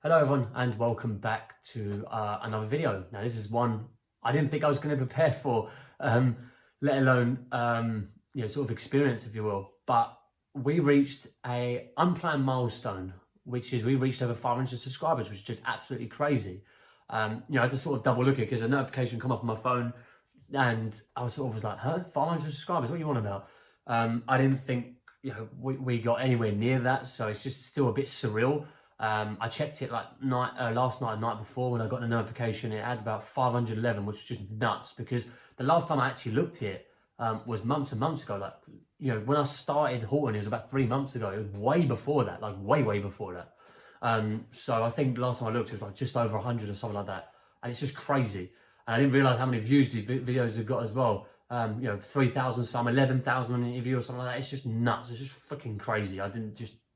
Hello everyone and welcome back to another video. Now this is one I didn't think I was going to prepare for, let alone sort of experience, if you will. But we reached a unplanned milestone, which is we reached over 500 subscribers, which is just absolutely crazy. I had to sort of double look it because a notification come up on my phone, and I was like, huh, 500 subscribers? What are you on about? I didn't think we got anywhere near that, so it's just still a bit surreal. I checked it like last night, night before, when I got the notification. It had about 511, which is just nuts, because the last time I actually looked at it was months and months ago. Like, when I started Horton, it was about 3 months ago. It was way before that, like way before that. So I think the last time I looked, it was like just over 100 or something like that. And it's just crazy. And I didn't realize how many views these videos have got as well. 3,000 some, 11,000 on an interview or something like that. It's just nuts. It's just freaking crazy. I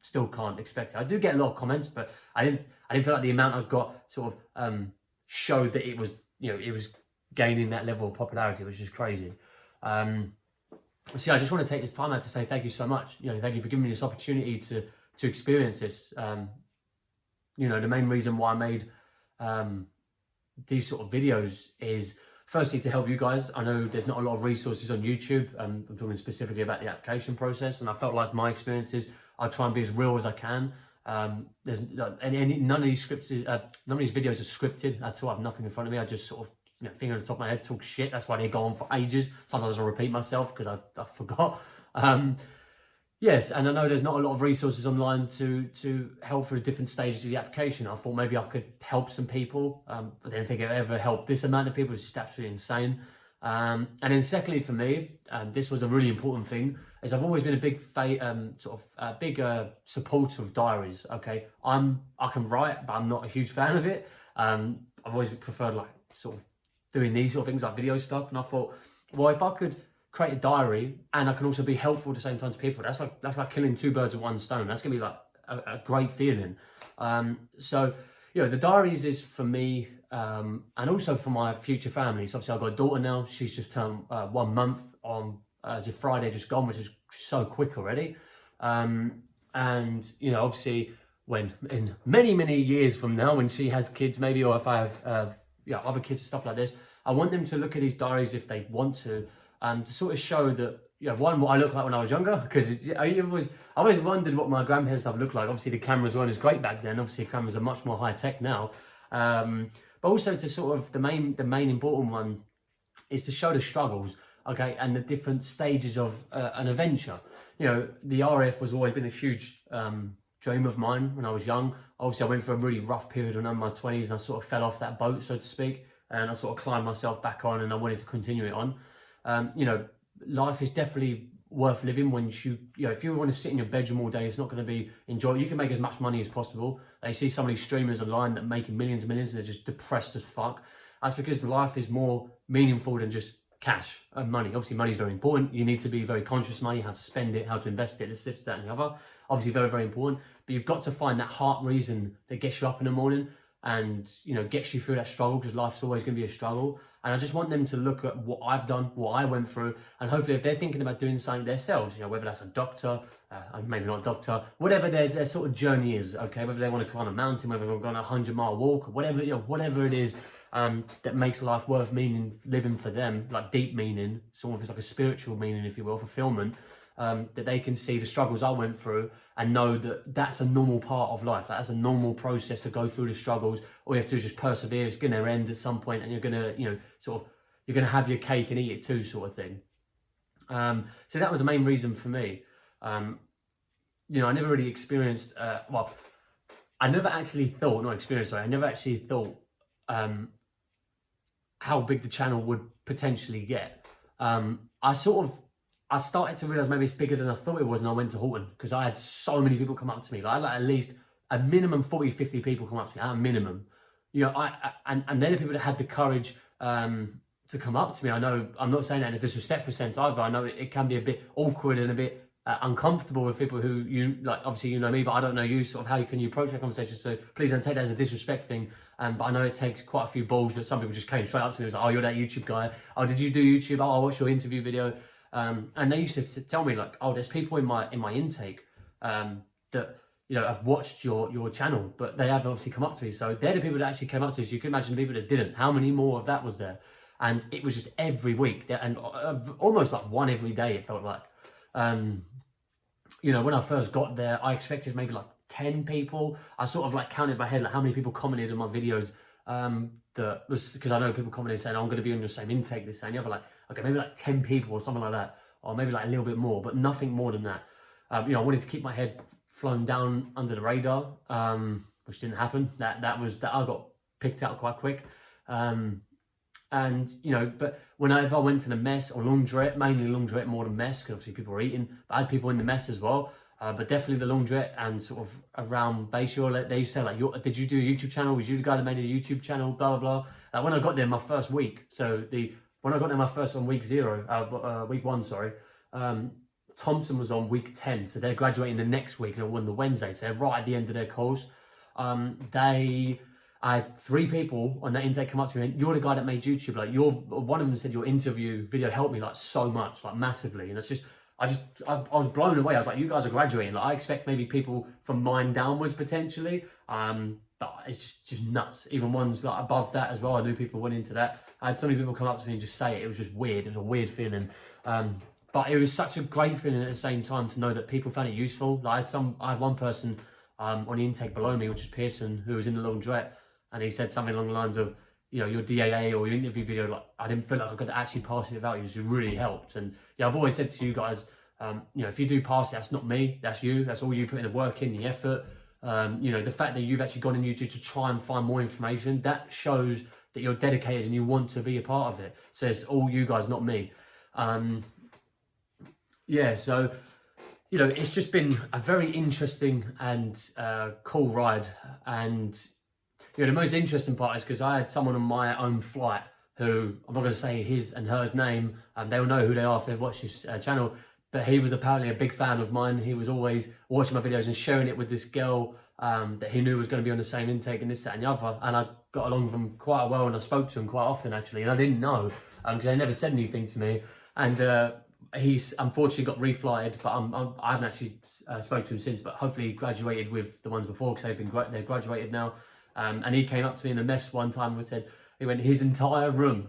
still can't expect it. I do get a lot of comments, but I didn't feel like the amount I got sort of showed that it was gaining that level of popularity, which is crazy. So yeah, I just want to take this time out to say thank you so much. Thank you for giving me this opportunity to experience this. The main reason why I made these sort of videos is firstly to help you guys. I know there's not a lot of resources on YouTube. I'm talking specifically about the application process, and I felt like my experiences, I'll try and be as real as I can. There's none of these videos are scripted at all. I have nothing in front of me. I just sort of finger on the top of my head, talk shit. That's why they go on for ages. Sometimes I repeat myself because I forgot. Yes, and I know there's not a lot of resources online to help through different stages of the application. I thought maybe I could help some people, but I didn't think it ever helped this amount of people. It's just absolutely insane. And then secondly, for me, this was a really important thing, is I've always been a big supporter of diaries. Okay, I can write, but I'm not a huge fan of it. I've always preferred like sort of doing these sort of things like video stuff, and I thought, well, if I could create a diary and I can also be helpful at the same time to people, that's like killing two birds with one stone. That's gonna be like a great feeling. So the diaries is for me, and also for my future family. So obviously I've got a daughter now. She's just turned 1 month on just Friday just gone, which is so quick already. And obviously when in many years from now, when she has kids maybe, or if I have other kids and stuff like this, I want them to look at these diaries if they want to sort of show that, one, what I looked like when I was younger, because I always wondered what my grandparents stuff looked like. Obviously the cameras weren't as great back then. Obviously cameras are much more high tech now. But also to sort of, the main important one is to show the struggles, okay, and the different stages of an adventure. The RAF was always been a huge dream of mine when I was young. Obviously I went through a really rough period when I was in my 20s, and I sort of fell off that boat, so to speak, and I sort of climbed myself back on, and I wanted to continue it on. Life is definitely worth living when if you want to sit in your bedroom all day, it's not going to be enjoyable. You can make as much money as possible. They see some of these streamers online that making millions and millions, and they're just depressed as fuck. That's because life is more meaningful than just cash and money. Obviously money is very important. You need to be very conscious of money, how to spend it, how to invest it, this, that and the other. Obviously very important, but you've got to find that heart reason that gets you up in the morning and gets you through that struggle, because life's always going to be a struggle. And I just want them to look at what I've done, what I went through, and hopefully if they're thinking about doing something themselves, whether that's a doctor, maybe not a doctor, whatever their sort of journey is, okay, whether they want to climb a mountain, whether they want to go on a 100-mile walk, or whatever it is that makes life worth living for them, like deep meaning, sort of like a spiritual meaning, if you will, fulfillment. That they can see the struggles I went through and know that that's a normal part of life. That's a normal process to go through the struggles. All you have to do is just persevere. It's going to end at some point, and you're going to, you're going to have your cake and eat it too, sort of thing. So that was the main reason for me. I never really experienced, I never actually thought how big the channel would potentially get. I started to realise maybe it's bigger than I thought it was, and I went to Horton, because I had so many people come up to me. Like, I had at least a minimum 40, 50 people come up to me, at a minimum. And they're the people that had the courage to come up to me. I know, I'm not saying that in a disrespectful sense either. I know it can be a bit awkward and a bit uncomfortable with people who obviously you know me, but I don't know you, sort of how can you approach that conversation. So please don't take that as a disrespect thing. But I know it takes quite a few balls that some people just came straight up to me and was like, oh, you're that YouTube guy. Oh, did you do YouTube? Oh, I watched your interview video. And they used to tell me like, oh, there's people in my intake that you know, I've watched your channel, but they have obviously come up to me. So they're the people that actually came up to me. So you can imagine the people that didn't. How many more of that was there? And it was just every week, and almost like one every day, it felt like. You know, when I first got there, I expected maybe like 10 people. I sort of like counted in my head like how many people commented on my videos. That was because I know people commented saying, oh, I'm going to be on your same intake, this and the other. Like, okay, maybe like 10 people or something like that, or maybe like a little bit more, but nothing more than that. You know, I wanted to keep my head flown down under the radar, which didn't happen. That I got picked out quite quick. And you know, but whenever I went to the mess or laundrette, mainly laundrette more than mess, because obviously people were eating, but I had people in the mess as well. But definitely the laundrette and sort of around Bayshore, they used to say like, did you do a YouTube channel? Was you the guy that made a YouTube channel? Blah blah blah. When I got there my first week, when I got there my first on week 1, sorry. Thompson was on week 10, so they're graduating the next week on the Wednesday, so they're right at the end of their course. I had 3 people on that intake come up to me and you're the guy that made YouTube. Like, one of them said your interview video helped me like so much, like massively. And it's just, I was blown away. I was like, you guys are graduating. Like, I expect maybe people from mine downwards potentially. But it's just nuts. Even ones like above that as well. I knew people went into that. I had so many people come up to me and just say it. It was just weird. It was a weird feeling. But it was such a great feeling at the same time to know that people found it useful. Like, I had one person on the intake below me, which is Pearson, who was in the laundrette. And he said something along the lines of, you know, your DAA or your interview video, like, I didn't feel like I could actually pass it without you. It really helped. And yeah, I've always said to you guys, you know, if you do pass it, that's not me, that's you. That's all you put in the work in, the effort. You know, the fact that you've actually gone on YouTube to try and find more information, that shows that you're dedicated and you want to be a part of it. So it's all you guys, not me. Yeah, so, you know, it's just been a very interesting and cool ride. And you know, the most interesting part is because I had someone on my own flight who, I'm not going to say his and hers name, they'll know who they are if they've watched this channel, but he was apparently a big fan of mine. He was always watching my videos and sharing it with this girl that he knew was going to be on the same intake and this, that and the other, and I got along with him quite well and I spoke to him quite often actually, and I didn't know because they never said anything to me, and he's unfortunately got reflighted, but I haven't actually spoke to him since, but hopefully he graduated with the ones before because they're graduated now. And he came up to me in a mess one time and said, he went, his entire room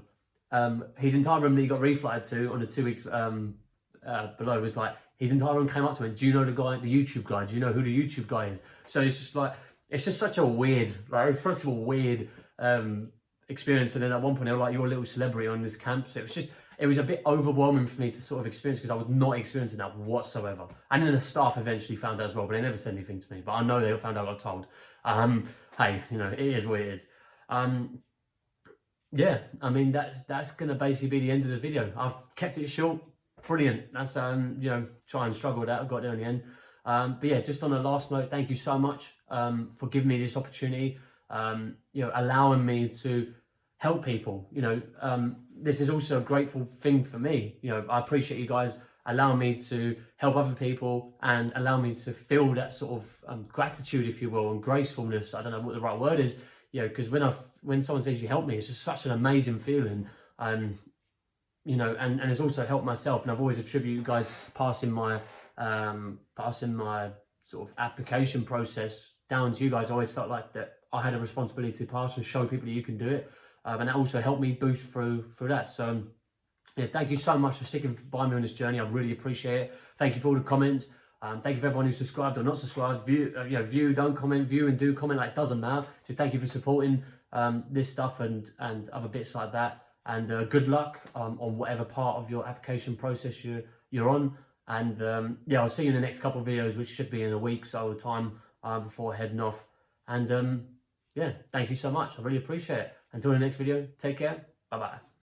that he got reflighted to on the 2 weeks below was like, his entire room came up to him, do you know the YouTube guy? Do you know who the YouTube guy is? So it's just like, it's just such a weird, like, it's such a weird experience. And then at one point they were like, you're a little celebrity on this camp. So it was a bit overwhelming for me to sort of experience because I was not experiencing that whatsoever. And then the staff eventually found out as well, but they never said anything to me. But I know they found out I got told. Hey, you know, it is what it is. Yeah, I mean, that's going to basically be the end of the video. I've kept it short. Brilliant. That's, you know, try and struggle with that. I got there in the end. But yeah, just on a last note, thank you so much for giving me this opportunity, you know, allowing me to help people. You know, this is also a grateful thing for me. You know, I appreciate you guys allowing me to help other people and allow me to feel that sort of gratitude, if you will, and gracefulness. I don't know what the right word is, you know, because when someone says you helped me, it's just such an amazing feeling. You know, and it's also helped myself, and I've always attributed you guys passing my sort of application process down to you guys. I always felt like that I had a responsibility to pass and show people that you can do it, and that also helped me boost through that. So yeah, thank you so much for sticking by me on this journey. I really appreciate it. Thank you for all the comments. Thank you for everyone who's subscribed or not subscribed. View, don't comment, view and do comment. Like, it doesn't matter. Just thank you for supporting this stuff and other bits like that. And good luck on whatever part of your application process you're on. And yeah, I'll see you in the next couple of videos, which should be in a week so time before heading off. And yeah, thank you so much. I really appreciate it. Until the next video, take care. Bye bye.